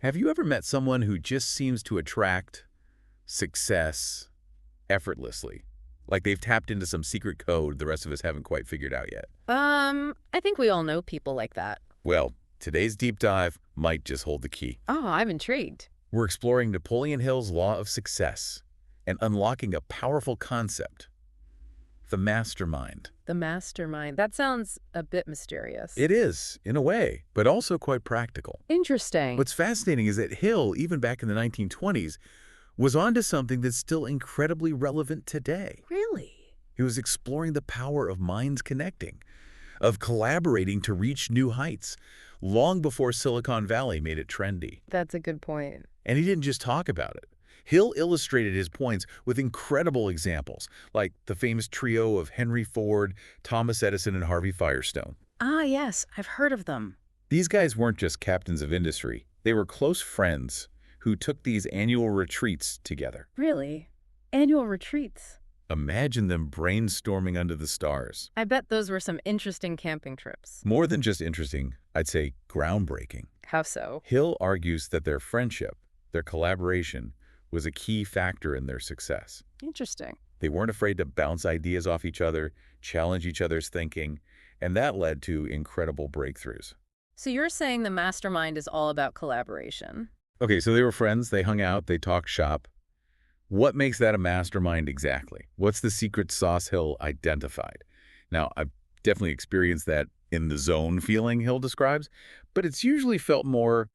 Have you ever met someone who just seems to attract success effortlessly? Like they've tapped into some secret code the rest of us haven't quite figured out yet. I think we all know people like that. Well, today's deep dive might just hold the key. Oh, I'm intrigued. We're exploring Napoleon Hill's law of success and unlocking a powerful concept, the mastermind. The mastermind. That sounds a bit mysterious. It is, in a way, but also quite practical. Interesting. What's fascinating is that Hill, even back in the 1920s, was onto something that's still incredibly relevant today. Really? He was exploring the power of minds connecting, of collaborating to reach new heights, long before Silicon Valley made it trendy. That's a good point. And he didn't just talk about it. Hill illustrated his points with incredible examples, like the famous trio of Henry Ford, Thomas Edison, and Harvey Firestone. Ah, yes, I've heard of them. These guys weren't just captains of industry. They were close friends who took these annual retreats together. Really? Annual retreats? Imagine them brainstorming under the stars. I bet those were some interesting camping trips. More than just interesting, I'd say groundbreaking. How so? Hill argues that their friendship, their collaboration, was a key factor in their success. Interesting. They weren't afraid to bounce ideas off each other, challenge each other's thinking, and that led to incredible breakthroughs. So you're saying the mastermind is all about collaboration? Okay, so they were friends, they hung out, they talked shop. What makes that a mastermind exactly? What's the secret sauce Hill identified? Now, I've definitely experienced that in the zone feeling Hill describes, but it's usually felt more,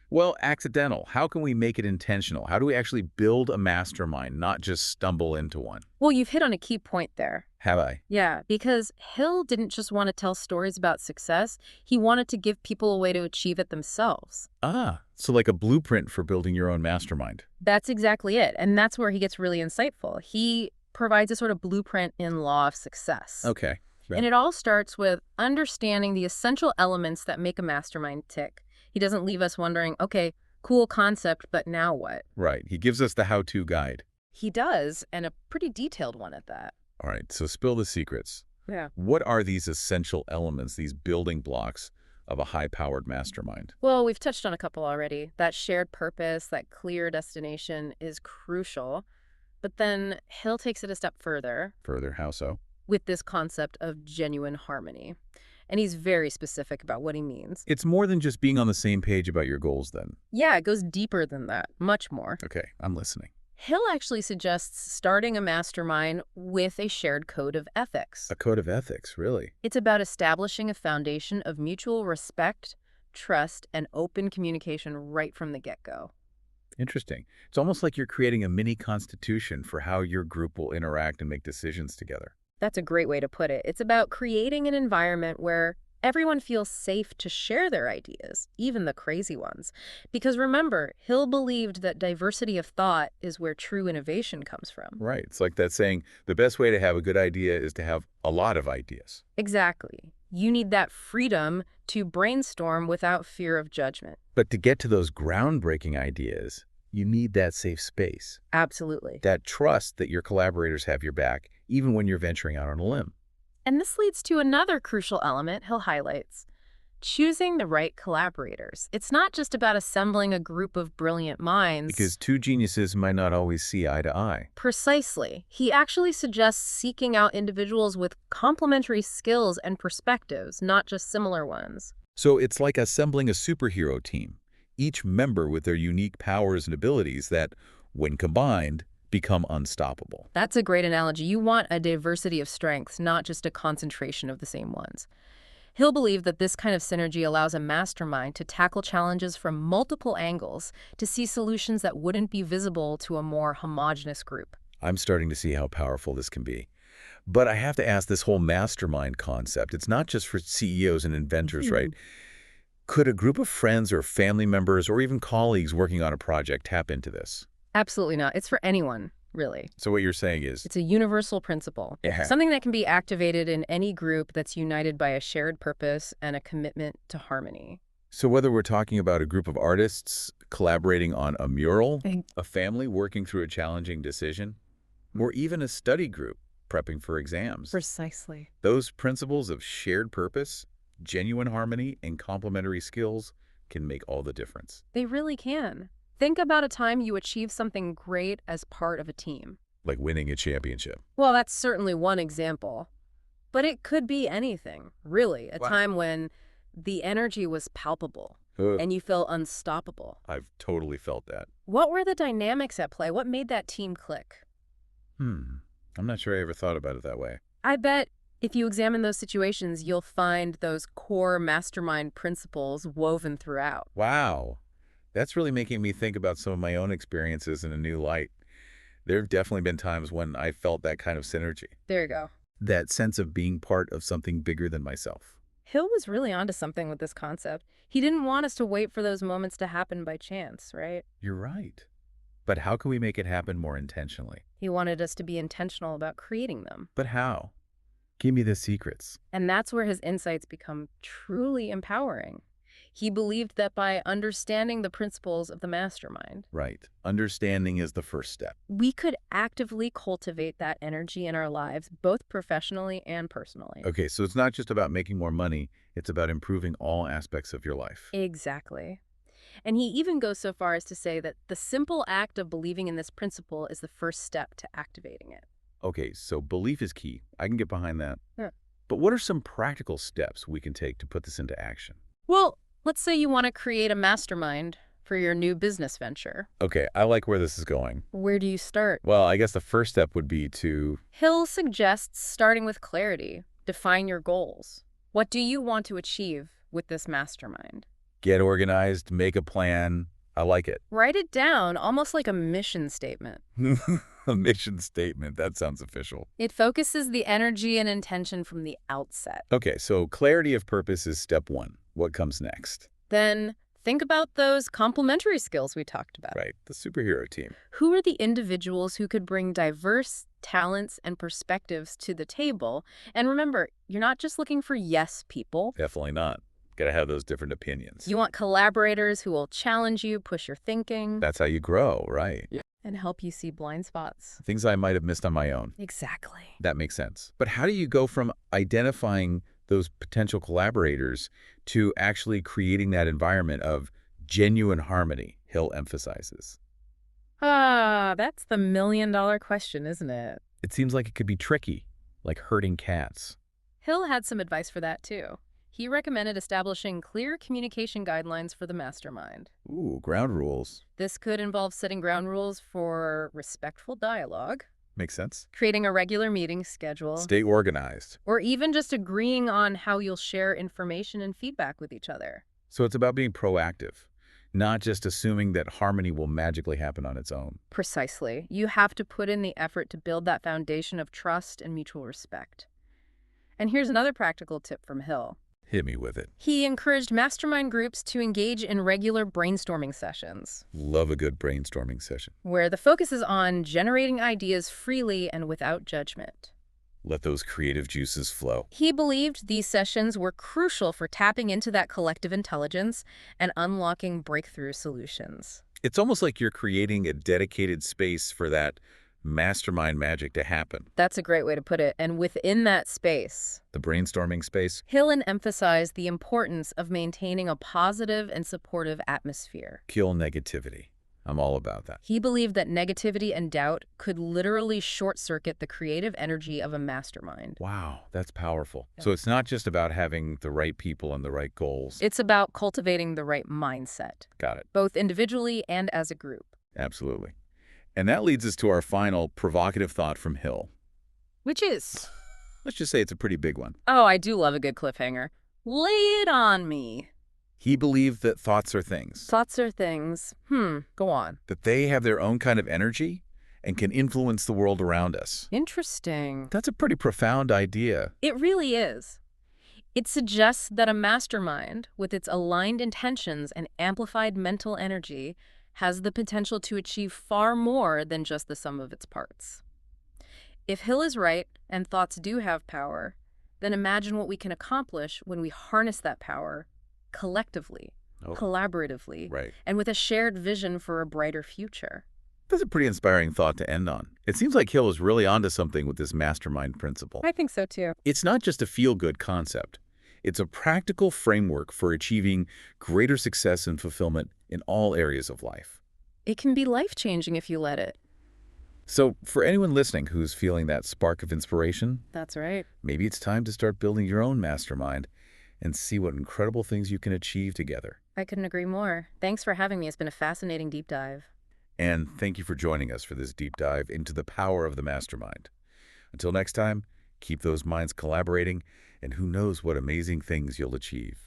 well, accidental. How can we make it intentional? How do we actually build a mastermind, not just stumble into one? Well, you've hit on a key point there. Have I? Yeah, because Hill didn't just want to tell stories about success. He wanted to give people a way to achieve it themselves. Ah, so like a blueprint for building your own mastermind. That's exactly it. And that's where he gets really insightful. He provides a sort of blueprint in law of success. Okay. Yeah. And it all starts with understanding the essential elements that make a mastermind tick. He doesn't leave us wondering, okay, cool concept, but now what? Right. He gives us the how-to guide. He does, and a pretty detailed one at that. All right, so spill the secrets. Yeah. What are these essential elements, these building blocks of a high-powered mastermind? Well, we've touched on a couple already. That shared purpose, that clear destination is crucial. But then Hill takes it a step further Further, how so? with this concept of genuine harmony. And he's very specific about what he means. It's more than just being on the same page about your goals, then. Yeah, it goes deeper than that, much more. Okay, I'm listening. Hill actually suggests starting a mastermind with a shared code of ethics. A code of ethics, really? It's about establishing a foundation of mutual respect, trust, and open communication right from the get-go. Interesting. It's almost like you're creating a mini constitution for how your group will interact and make decisions together. That's a great way to put it. It's about creating an environment where everyone feels safe to share their ideas, even the crazy ones. Because remember, Hill believed that diversity of thought is where true innovation comes from. Right. It's like that saying, the best way to have a good idea is to have a lot of ideas. Exactly. You need that freedom to brainstorm without fear of judgment. But to get to those groundbreaking ideas, you need that safe space. Absolutely. That trust that your collaborators have your back, even when you're venturing out on a limb. And this leads to another crucial element Hill highlights: choosing the right collaborators. It's not just about assembling a group of brilliant minds. Because two geniuses might not always see eye to eye. Precisely. He actually suggests seeking out individuals with complementary skills and perspectives, not just similar ones. So it's like assembling a superhero team, each member with their unique powers and abilities that, when combined, become unstoppable. That's a great analogy. You want a diversity of strengths, not just a concentration of the same ones. Hill believed that this kind of synergy allows a mastermind to tackle challenges from multiple angles, to see solutions that wouldn't be visible to a more homogeneous group. I'm starting to see how powerful this can be. But I have to ask, this whole mastermind concept, it's not just for CEOs and inventors, right? Could a group of friends or family members or even colleagues working on a project tap into this? Absolutely not. It's for anyone, really. So what you're saying is, It's a universal principle. Yeah. Something that can be activated in any group that's united by a shared purpose and a commitment to harmony. so whether we're talking about a group of artists collaborating on a mural, Ex- a family working through a challenging decision, or even a study group prepping for exams, Precisely. those principles of shared purpose, genuine harmony, and complementary skills can make all the difference. They really can. Think about a time you achieved something great as part of a team. Like winning a championship. Well, that's certainly one example. But it could be anything, really. A Wow. time when the energy was palpable Ugh, and you felt unstoppable. I've totally felt that. What were the dynamics at play? What made that team click? I'm not sure I ever thought about it that way. I bet if you examine those situations, you'll find those core mastermind principles woven throughout. Wow. That's really making me think about some of my own experiences in a new light. There have definitely been times when I felt that kind of synergy. There you go. That sense of being part of something bigger than myself. Hill was really onto something with this concept. He didn't want us to wait for those moments to happen by chance, right? You're right. But how can we make it happen more intentionally? He wanted us to be intentional about creating them. But how? Give me the secrets. And that's where his insights become truly empowering. He believed that by understanding the principles of the mastermind, Right. Understanding is the first step. we could actively cultivate that energy in our lives, both professionally and personally. Okay, so it's not just about making more money, it's about improving all aspects of your life. Exactly. And he even goes so far as to say that the simple act of believing in this principle is the first step to activating it. Okay, so belief is key. I can get behind that. Yeah. But what are some practical steps we can take to put this into action? Well, let's say you want to create a mastermind for your new business venture. Okay, I like where this is going. Where do you start? Well, I guess the first step would be to... Hill suggests starting with clarity. Define your goals. What do you want to achieve with this mastermind? get organized, make a plan. I like it. Write it down, almost like a mission statement. A mission statement. That sounds official. It focuses the energy and intention from the outset. Okay, so clarity of purpose is step one. What comes next? Then think about those complementary skills we talked about. Right, the superhero team. Who are the individuals who could bring diverse talents and perspectives to the table? And remember, you're not just looking for yes people. Definitely not. Gotta have those different opinions. You want collaborators who will challenge you, push your thinking, That's how you grow, right? and help you see blind spots. Things I might have missed on my own. Exactly. That makes sense. But how do you go from identifying those potential collaborators to actually creating that environment of genuine harmony, Hill emphasizes? That's the million-dollar question, isn't it? It seems like it could be tricky, like herding cats. Hill had some advice for that, too. He recommended establishing clear communication guidelines for the mastermind. Ooh, ground rules. This could involve setting ground rules for respectful dialogue, Makes sense. creating a regular meeting schedule, Stay organized. or even just agreeing on how you'll share information and feedback with each other. So it's about being proactive, not just assuming that harmony will magically happen on its own. Precisely. You have to put in the effort to build that foundation of trust and mutual respect. And here's another practical tip from Hill. Hit me with it. He encouraged mastermind groups to engage in regular brainstorming sessions, Love a good brainstorming session. where the focus is on generating ideas freely and without judgment. Let those creative juices flow. He believed these sessions were crucial for tapping into that collective intelligence and unlocking breakthrough solutions. It's almost like you're creating a dedicated space for that mastermind magic to happen. That's a great way to put it. And within that space, The brainstorming space. Hill emphasized the importance of maintaining a positive and supportive atmosphere. Kill negativity. I'm all about that. He believed that negativity and doubt could literally short-circuit the creative energy of a mastermind. Wow, that's powerful. Yeah. So it's not just about having the right people and the right goals. It's about cultivating the right mindset, Got it. both individually and as a group. Absolutely. And that leads us to our final provocative thought from Hill. Which is? Let's just say it's a pretty big one. Oh, I do love a good cliffhanger. Lay it on me. He believed that thoughts are things, Thoughts are things. Go on. that they have their own kind of energy and can influence the world around us. Interesting. That's a pretty profound idea. It really is. It suggests that a mastermind, with its aligned intentions and amplified mental energy, has the potential to achieve far more than just the sum of its parts. If Hill is right, and thoughts do have power, then imagine what we can accomplish when we harness that power collectively, collaboratively, Right. and with a shared vision for a brighter future. That's a pretty inspiring thought to end on. It seems like Hill is really onto something with this mastermind principle. I think so too. It's not just a feel-good concept. It's a practical framework for achieving greater success and fulfillment in all areas of life. It can be life-changing if you let it. So for anyone listening who's feeling that spark of inspiration, That's right. maybe it's time to start building your own mastermind and see what incredible things you can achieve together. I couldn't agree more. Thanks for having me. It's been a fascinating deep dive. And thank you for joining us for this deep dive into the power of the mastermind. Until next time, keep those minds collaborating, and who knows what amazing things you'll achieve.